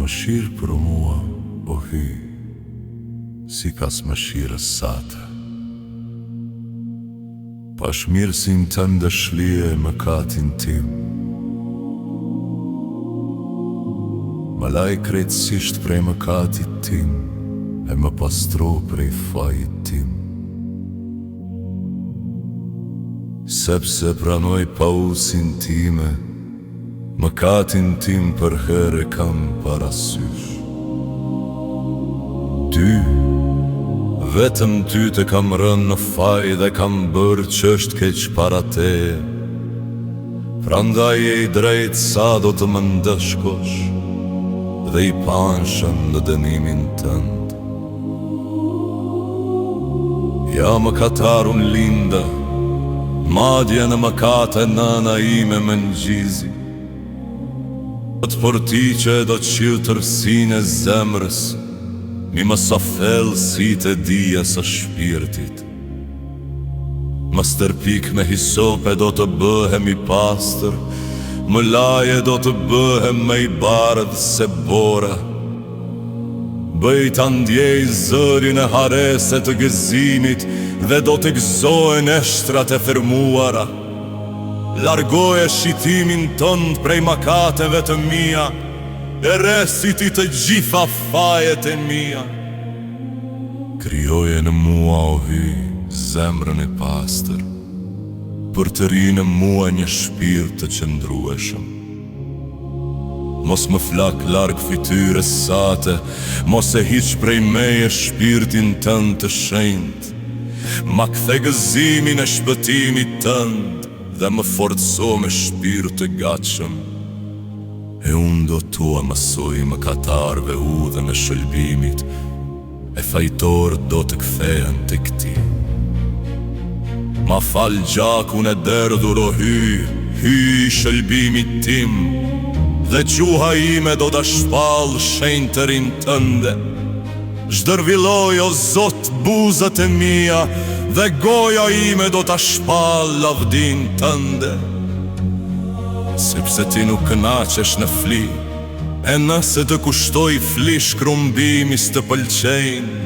mëshirë për mua, o hy, si kas mëshirës sate. Pashmirësin të ndëshlije mëkatin tim, më laj krejtësisht prej mëkatit tim, e më pastro prej fajit tim. Sepse pranoj pausin time, mëkatin tim për herë kam parasysh. Ty, vetëm ty të kam rënë në faj dhe kam bërë qësht keq para teje. Prandaj e i drejt sa do të më ndëshkosh dhe i panshëm në dënimin tënd. Ja mëkatarun linda, madje në mëkate nëna ime më ngjizi. Për ti që e do qilë tërsin e zemrës, mi më sa fel si të dhije së shpirtit. Më stërpik me hisope do të bëhem i pastër, më laje do të bëhem me i bardh se bora. Bëj të ndjej zërin e harese të gëzimit dhe do të gëzohen eshtrat e fermuara. Largoje shitimin tënd prej makateve të mia, e resiti të gjitha fajet e mia. Krijoje në mua, o hy, zemrën e pastër, për të rinë mua një shpirt të qëndrueshëm. Mos më flak larg fytyres sate, mos e hiq prej meje shpirtin tënd të shenjt. Ma kthe gëzimin e shpëtimit tënd dhe më forco me shpirt të gatshëm. E unë do tua mësoj mëkatarve udhën e shëlbimit, e fajtorët do të kthehen të këti. Ma fal gjakun e derdhur, o hy, hy i shëlbimit tim, dhe quha ime do të shpall shenjtërin tënde. Zhdërviloj, o Zot, buzët e mia, dhe goja ime do të shpall lavdin tënde. Sepse ti nuk kënaqesh në fli, e nëse të kushtoj fli shkrumbimis të pëlqejnë.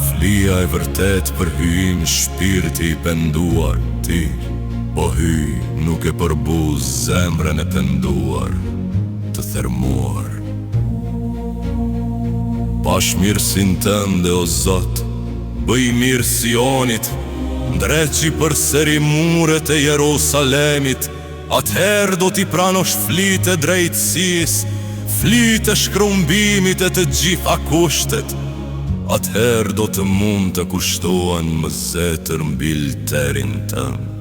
Flia e vërtet për hyjim shpirti i penduar, ti, o hy, nuk e përbuz zemrën e penduar, të thermuar. Pashmirësin tënde, o Zot, bëj mirë Sionit, ndreqi përseri muret e Jerusalemit. Atëherë do t'i pranosh flitë e drejtësis, flitë e shkrumbimit e të gjitha kushtet. Atëherë do të mund të kushtohen më zetër mbi lterin tënd.